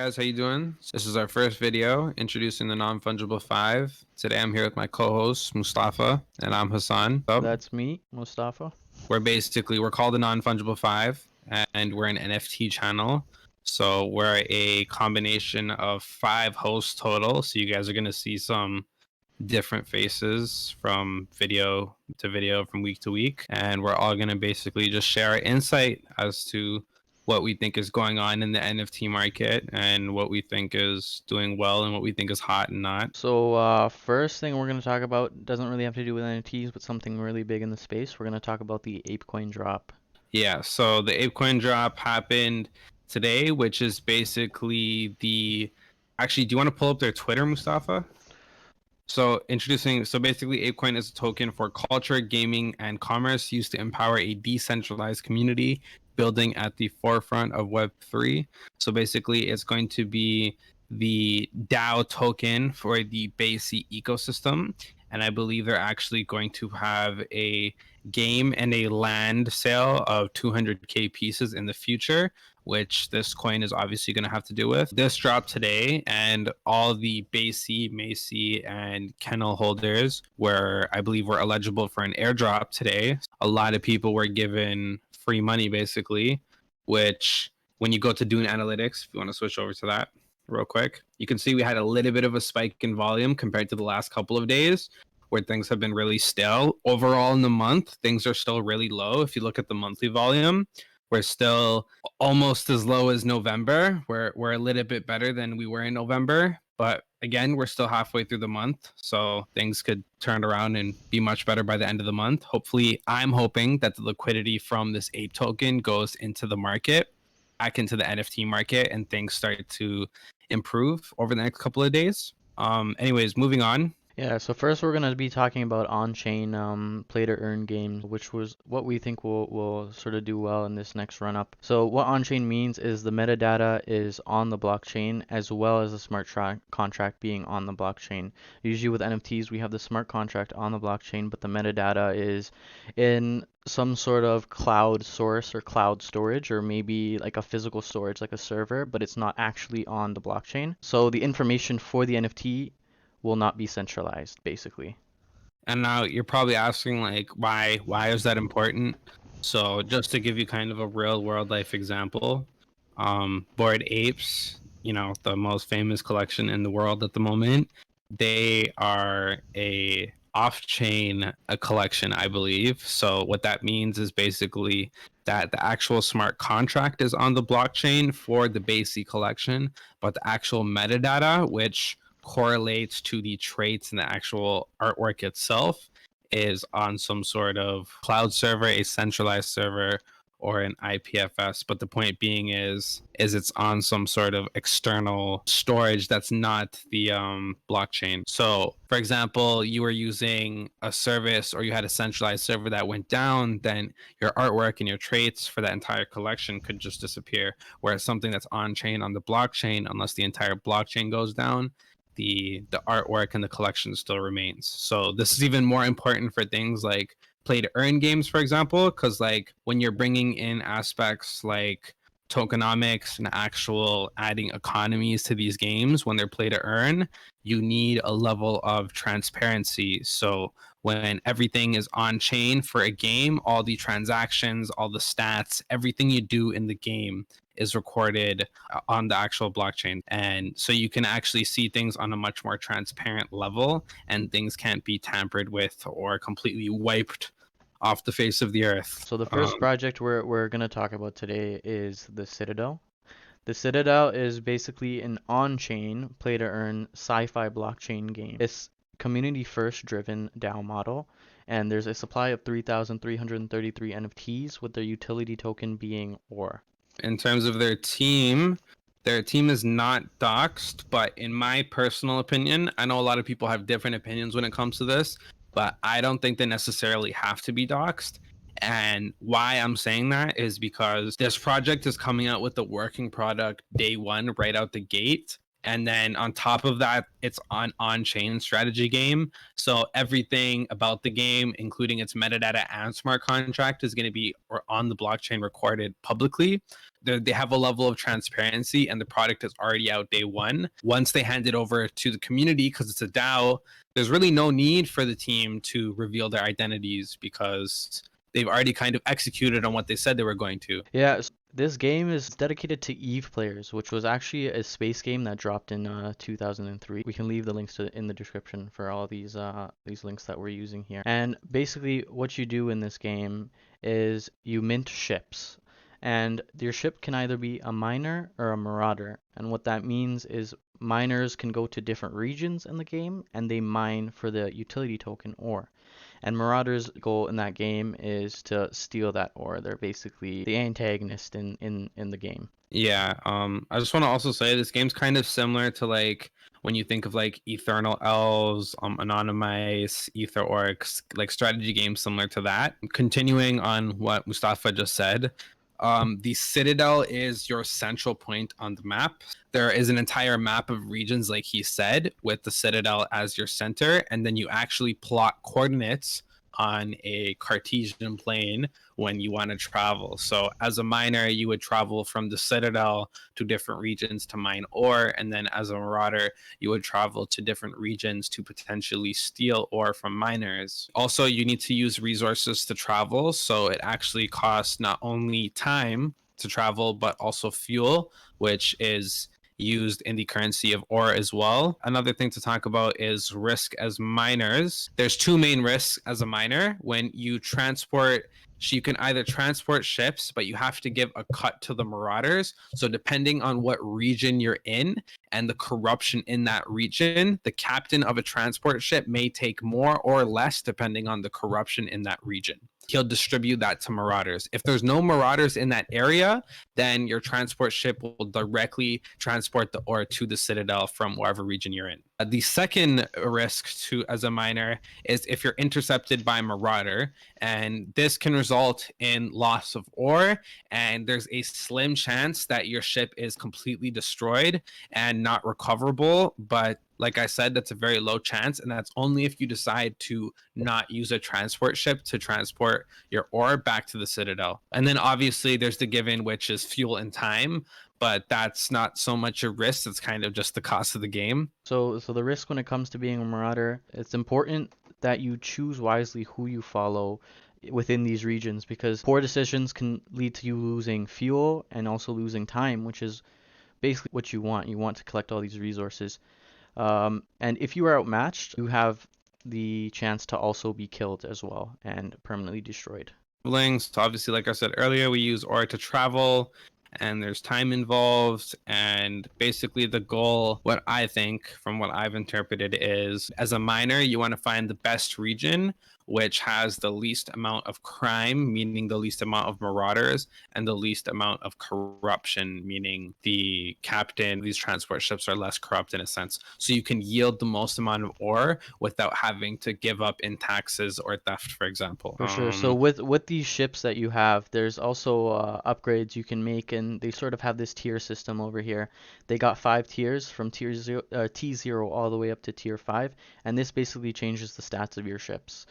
guys, how you doing? This is our first video introducing the non-fungible five. Today I'm here with my co-host Mustafa and I'm Hassan. That's me, Mustafa. We're called the non-fungible five and we're an NFT channel. So we're a combination of 5 hosts total. So you guys are gonna see some different faces from video to video, from week to week, and we're all going to basically just share our insight as to what we think is going on in the NFT market and what we think is doing well and what we think is hot and not. So, first thing we're going to talk about doesn't really have to do with NFTs, but something really big in the space. We're going to talk about the Ape Coin drop. Yeah, so the Ape Coin drop happened today, which is basically the actually, do you want to pull up their Twitter, Mustafa? So basically ApeCoin is a token for culture, gaming, and commerce used to empower a decentralized community building at the forefront of Web3. So basically it's going to be the DAO token for the BASE ecosystem. And I believe they're actually going to have a game and a land sale of 200K pieces in the future, which this coin is obviously going to have to do with. This dropped today, and all the BASE, Macy, and Kennel holders I believe were eligible for an airdrop today. A lot of people were given free money, basically, which when you go to Dune Analytics, if you want to switch over to that real quick, you can see we had a little bit of a spike in volume compared to the last couple of days, where things have been really stale. Overall in the month, things are still really low. If you look at the monthly volume, we're still almost as low as November. We're a little bit better than we were in November, but again, we're still halfway through the month, so things could turn around and be much better by the end of the month. Hopefully, I'm hoping that the liquidity from this Ape token goes into the market, back into the NFT market, and things start to improve over the next couple of days. Anyways, moving on. Yeah, so first we're going to be talking about on-chain play-to-earn games, which was what we think will sort of do well in this next run-up. So what on-chain means is the metadata is on the blockchain as well as the smart contract being on the blockchain. Usually with NFTs, we have the smart contract on the blockchain, but the metadata is in some sort of cloud source or cloud storage, or maybe like a physical storage like a server, but it's not actually on the blockchain. So the information for the NFT will not be centralized, basically. And now you're probably asking, like, why is that important? So just to give you kind of a real world life example, Bored Apes, the most famous collection in the world at the moment, they are a off-chain collection, I believe. So what that means is basically that the actual smart contract is on the blockchain for the basic collection, but the actual metadata, which correlates to the traits in the actual artwork itself, is on some sort of cloud server, a centralized server, or an IPFS. But the point being is it's on some sort of external storage that's not the blockchain. So for example, you were using a service or you had a centralized server that went down, then your artwork and your traits for that entire collection could just disappear. Whereas something that's on chain on the blockchain, unless the entire blockchain goes down, the artwork and the collection still remains. So this is even more important for things like play to earn games, for example, because like when you're bringing in aspects like tokenomics and actual adding economies to these games when they're play to earn, you need a level of transparency. So when everything is on chain for a game, all the transactions, all the stats, everything you do in the game is recorded on the actual blockchain. And so you can actually see things on a much more transparent level, and things can't be tampered with or completely wiped off the face of the earth. So the first project we're going to talk about today is the Citadel. The Citadel is basically an on-chain play-to-earn sci-fi blockchain game. It's community first driven DAO model, and there's a supply of 3,333 NFTs with their utility token being OR. In terms of their team is not doxed, but in my personal opinion, I know a lot of people have different opinions when it comes to this, but I don't think they necessarily have to be doxed. And why I'm saying that is because this project is coming out with the working product day one, right out the gate. And then on top of that, it's an on-chain strategy game. So everything about the game, including its metadata and smart contract, is going to be on the blockchain recorded publicly. They have a level of transparency, and the product is already out day one. Once they hand it over to the community, because it's a DAO, there's really no need for the team to reveal their identities because they've already kind of executed on what they said they were going to. Yeah, this game is dedicated to Eve players, which was actually a space game that dropped in 2003. We can leave the links in the description for all these links that we're using here. And basically, what you do in this game is you mint ships, and your ship can either be a miner or a marauder. And what that means is miners can go to different regions in the game, and they mine for the utility token ore. And Marauder's goal in that game is to steal that ore. They're basically the antagonist in the game. Yeah, I just want to also say this game's kind of similar to like when you think of like Eternal Elves, Anonymous, Ether Orcs, like strategy games similar to that. Continuing on what Mustafa just said, the Citadel is your central point on the map. There is an entire map of regions, like he said, with the Citadel as your center, and then you actually plot coordinates on a Cartesian plane when you want to travel. So as a miner, you would travel from the Citadel to different regions to mine ore, and then as a marauder, you would travel to different regions to potentially steal ore from miners. Also, you need to use resources to travel, so it actually costs not only time to travel, but also fuel, which is used in the currency of ore as well. Another thing to talk about is risk as miners. There's two main risks as a miner. When you transport, you can either transport ships, but you have to give a cut to the marauders. So depending on what region you're in and the corruption in that region, the captain of a transport ship may take more or less depending on the corruption in that region. He'll distribute that to marauders. If there's no marauders in that area, then your transport ship will directly transport the ore to the Citadel from wherever region you're in. The second risk to as a miner is if you're intercepted by a marauder, and this can result in loss of ore, and there's a slim chance that your ship is completely destroyed and not recoverable. But like I said, that's a very low chance, and that's only if you decide to not use a transport ship to transport your ore back to the Citadel. And then obviously there's the given, which is fuel and time, but that's not so much a risk. It's kind of just the cost of the game. So the risk when it comes to being a marauder, it's important that you choose wisely who you follow within these regions, because poor decisions can lead to you losing fuel and also losing time, which is basically what you want. You want to collect all these resources. And if you are outmatched, you have the chance to also be killed as well and permanently destroyed. So obviously, like I said earlier, we use ore to travel, and there's time involved. And basically the goal, what I think from what I've interpreted, is as a miner, you want to find the best region which has the least amount of crime, meaning the least amount of marauders, and the least amount of corruption, meaning the captain, these transport ships are less corrupt in a sense. So you can yield the most amount of ore without having to give up in taxes or theft, for example. For sure. So with these ships that you have, there's also upgrades you can make, and they sort of have this tier system over here. They got 5 tiers from tier 0, T0 all the way up to tier 5, and this basically changes the stats of your ships.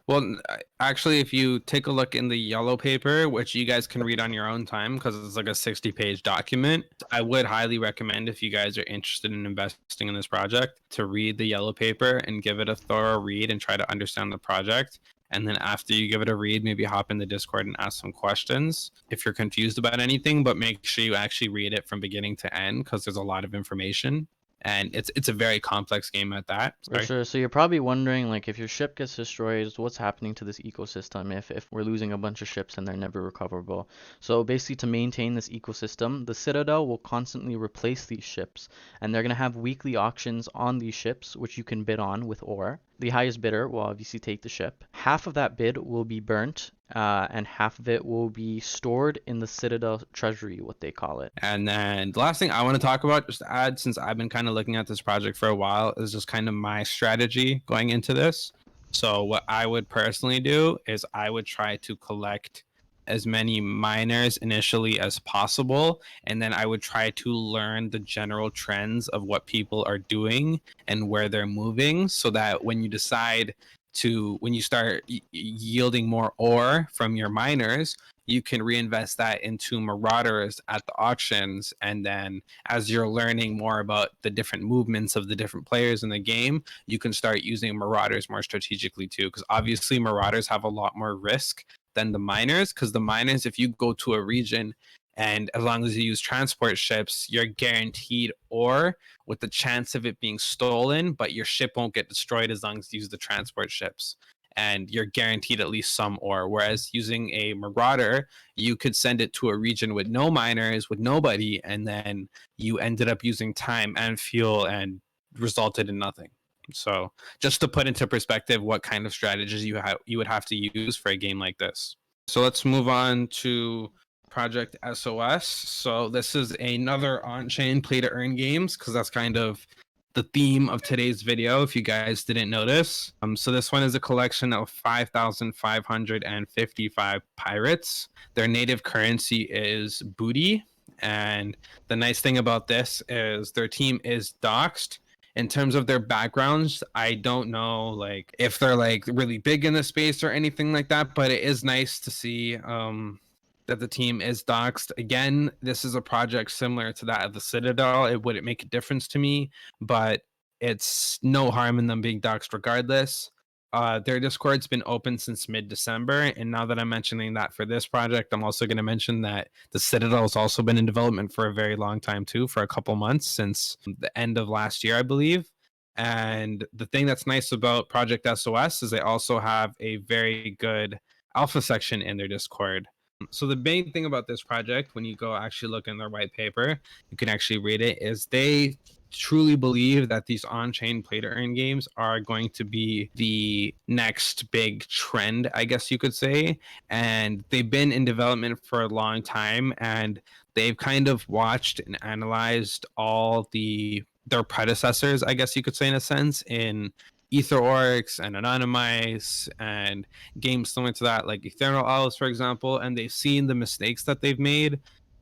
Well, actually, if you take a look in the yellow paper, which you guys can read on your own time because it's like a 60-page document, I would highly recommend, if you guys are interested in investing in this project, to read the yellow paper and give it a thorough read and try to understand the project. And then after you give it a read, maybe hop in the Discord and ask some questions if you're confused about anything, but make sure you actually read it from beginning to end because there's a lot of information. And it's a very complex game at that. For sure. So you're probably wondering, like, if your ship gets destroyed, what's happening to this ecosystem if we're losing a bunch of ships and they're never recoverable? So basically, to maintain this ecosystem, the Citadel will constantly replace these ships, and they're going to have weekly auctions on these ships, which you can bid on with ore. The highest bidder will obviously take the ship. Half of that bid will be burnt, and half of it will be stored in the Citadel treasury, what they call it. And then the last thing I want to talk about, just to add, since I've been kind of looking at this project for a while, is just kind of my strategy going into this. So what I would personally do is I would try to collect as many miners initially as possible, and then I would try to learn the general trends of what people are doing and where they're moving, so that when you decide when you start yielding more ore from your miners, you can reinvest that into marauders at the auctions. And then as you're learning more about the different movements of the different players in the game, you can start using marauders more strategically too, because obviously marauders have a lot more risk than the miners, because the miners, if you go to a region and as long as you use transport ships, you're guaranteed ore with the chance of it being stolen, but your ship won't get destroyed as long as you use the transport ships. And you're guaranteed at least some ore. Whereas using a marauder, you could send it to a region with no miners, with nobody, and then you ended up using time and fuel and resulted in nothing. So just to put into perspective what kind of strategies you would have to use for a game like this. So let's move on to ProjectSOS. So this is another on-chain play-to-earn games, because that's kind of the theme of today's video, if you guys didn't notice. So this one is a collection of 5,555 pirates. Their native currency is booty. And the nice thing about this is their team is doxed. In terms of their backgrounds, I don't know like if they're like really big in the space or anything like that, but it is nice to see that the team is doxed. Again, this is a project similar to that of the Citadel. It wouldn't make a difference to me, but it's no harm in them being doxed regardless. Their Discord's been open since mid-December, and now that I'm mentioning that for this project, I'm also going to mention that the Citadel has also been in development for a very long time too, for a couple months, since the end of last year, I believe. And the thing that's nice about ProjectSOS is they also have a very good alpha section in their Discord. So the main thing about this project, when you go actually look in their white paper, you can actually read it, is they truly believe that these on-chain play-to-earn games are going to be the next big trend, I guess you could say. And they've been in development for a long time, and they've kind of watched and analyzed all their predecessors, I guess you could say, in a sense, in EtherOrcs and Anonymize and games similar to that, like Ethereal Owls, for example, and they've seen the mistakes that they've made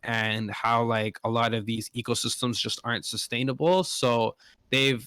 and how like a lot of these ecosystems just aren't sustainable. So they're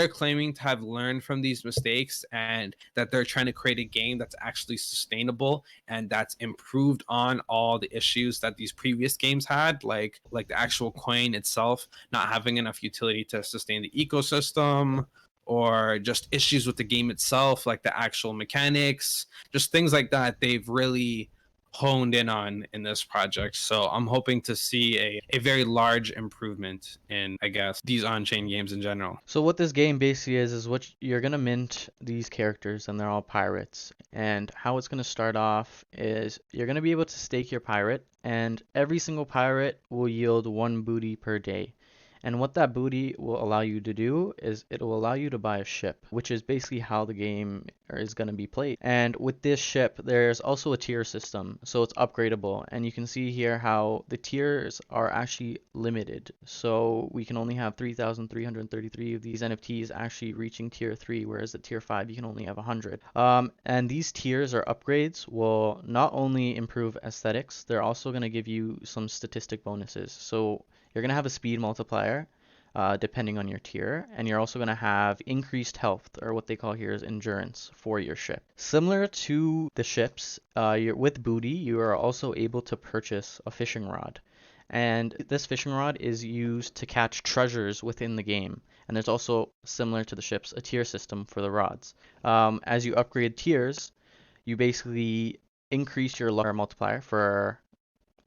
claiming to have learned from these mistakes, and that they're trying to create a game that's actually sustainable and that's improved on all the issues that these previous games had, like the actual coin itself not having enough utility to sustain the ecosystem, or just issues with the game itself, like the actual mechanics, just things like that. They've really honed in on in this project. So I'm hoping to see a very large improvement in, I guess, these on-chain games in general. So what this game basically is what you're gonna mint these characters, and they're all pirates. And how it's gonna start off is you're gonna be able to stake your pirate, and every single pirate will yield 1 booty per day. And what that booty will allow you to do is it will allow you to buy a ship, which is basically how the game is going to be played. And with this ship, there's also a tier system, so it's upgradable. And you can see here how the tiers are actually limited. So we can only have 3,333 of these NFTs actually reaching tier 3, whereas at tier 5 you can only have 100. And these tiers or upgrades will not only improve aesthetics, they're also going to give you some statistic bonuses. So you're going to have a speed multiplier depending on your tier, and you're also going to have increased health, or what they call here is endurance, for your ship. Similar to the ships, with booty, you are also able to purchase a fishing rod. And this fishing rod is used to catch treasures within the game. And there's also, similar to the ships, a tier system for the rods. As you upgrade tiers, you basically increase your multiplier for,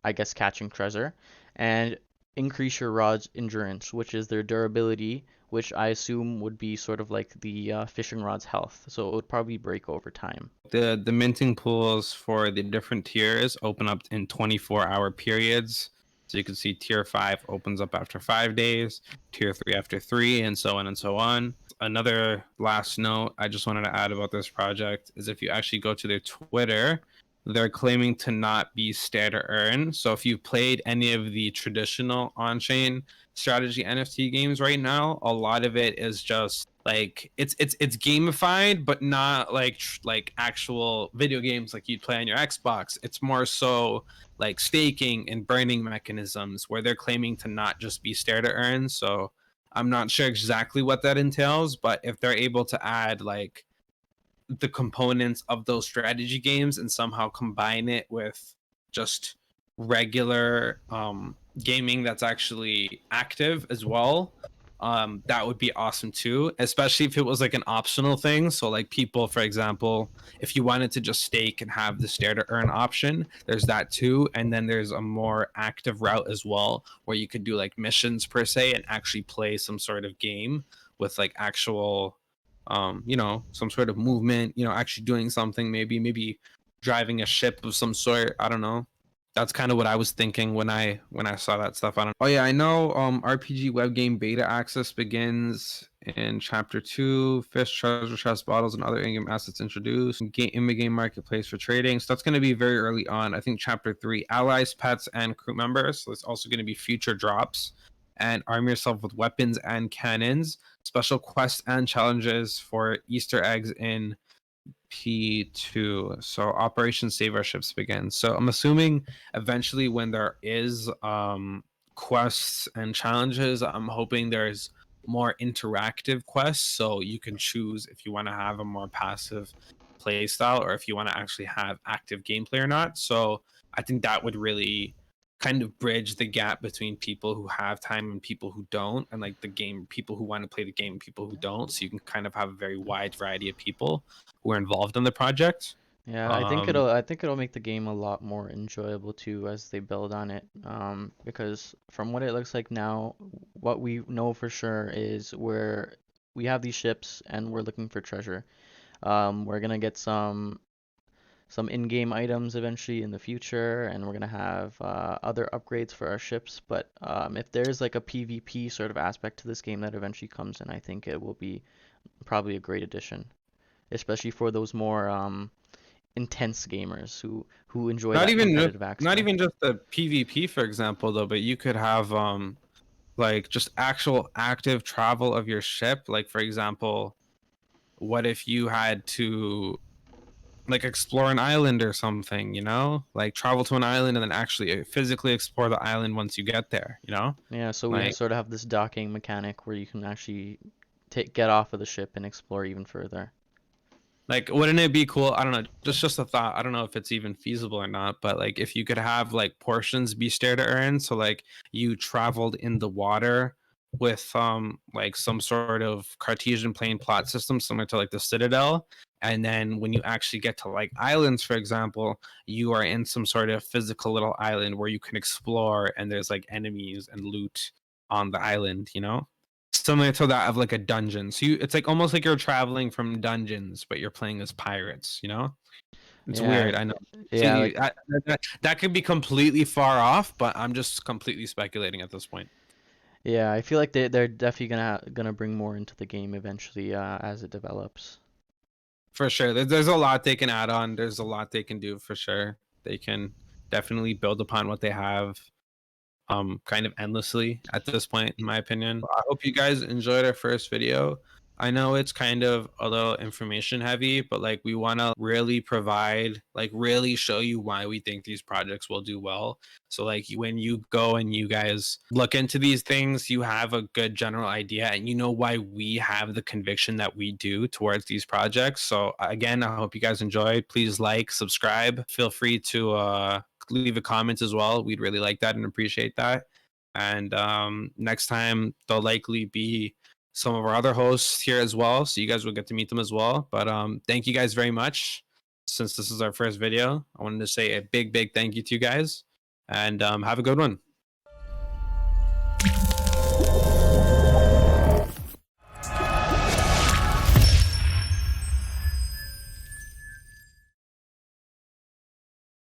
I guess, catching treasure, and increase your rod's endurance, which is their durability, which I assume would be sort of like the fishing rod's health. So it would probably break over time. The minting pools for the different tiers open up in 24-hour periods. So you can see tier 5 opens up after 5 days, tier 3 after 3, and so on and so on. Another last note I just wanted to add about this project is if you actually go to their Twitter, they're claiming to not be stay to earn. So if you've played any of the traditional on-chain strategy NFT games right now, a lot of it is just like it's gamified, but not like like actual video games like you'd play on your Xbox. It's more so like staking and burning mechanisms where they're claiming to not just be stare to earn. So I'm not sure exactly what that entails, but if they're able to add like the components of those strategy games and somehow combine it with just regular gaming that's actually active as well, that would be awesome too, especially if it was like an optional thing. So like people, for example, if you wanted to just stake and have the stare to earn option, there's that too. And then there's a more active route as well where you could do like missions per se and actually play some sort of game with like actual you know, some sort of movement, you know, actually doing something, maybe driving a ship of some sort. I don't know. That's kind of what I was thinking when I saw that stuff. I don't. Oh yeah, I know. RPG web game beta access begins in chapter 2. Fish, treasure chest, bottles, and other in-game assets introduced. In-game marketplace for trading. So that's going to be very early on. I think chapter 3, allies, pets, and crew members. So it's also going to be future drops. And arm yourself with weapons and cannons. Special quests and challenges for Easter eggs in P2. So Operation Save Our Ships begins. So I'm assuming eventually when there is quests and challenges, I'm hoping there's more interactive quests, so you can choose if you want to have a more passive play style or if you want to actually have active gameplay or not. So I think that would really kind of bridge the gap between people who have time and people who don't, and like the game people who want to play the game and people who don't, so you can kind of have a very wide variety of people who are involved in the project. Yeah, um I think it'll make the game a lot more enjoyable too as they build on it. Because from what it looks like now, what we know for sure is we have these ships and we're looking for treasure. We're gonna get some in-game items eventually in the future, and we're gonna have other upgrades for our ships. But if there's like a PvP sort of aspect to this game that eventually comes in, I think it will be probably a great addition, especially for those more intense gamers who enjoy not that even competitive not aspect. even just the PvP, for example, though, but you could have like just actual active travel of your ship. Like for example, what if you had to like explore an island or something, you know, like travel to an island and then actually physically explore the island once you get there, you know? Yeah, so we Like sort of have this docking mechanic where you can actually get off of the ship and explore even further. like wouldn't it be cool? I don't know, just a thought. I don't know if it's even feasible or not, but like if you could have like portions be stair to earn, so like you traveled in the water with like some sort of Cartesian plane plot system similar to like the Citadel, and then when you actually get to like islands, for example, you are in some sort of physical little island where you can explore and there's like enemies and loot on the island, you know? Similar to that of like a dungeon. So it's like almost like you're traveling from dungeons, but you're playing as pirates, you know? It's Yeah, weird, I know. yeah, See, like that could be completely far off, but I'm just completely speculating at this point. yeah, I feel like they're definitely gonna bring more into the game eventually as it develops. For sure. There's a lot they can add on. There's a lot they can do for sure. They can definitely build upon what they have kind of endlessly at this point, in my opinion. I hope you guys enjoyed our first video. I know it's kind of a little information heavy, but like we want to really provide, like really show you why we think these projects will do well. So like when you go and you guys look into these things, you have a good general idea and you know why we have the conviction that we do towards these projects. So again, I hope you guys enjoyed. Please like, subscribe. Feel free to leave a comment as well. We'd really like that and appreciate that. And next time there'll likely be some of our other hosts here as well, so you guys will get to meet them as well. But thank you guys very much. Since this is our first video, I wanted to say a big thank you to you guys, and have a good one.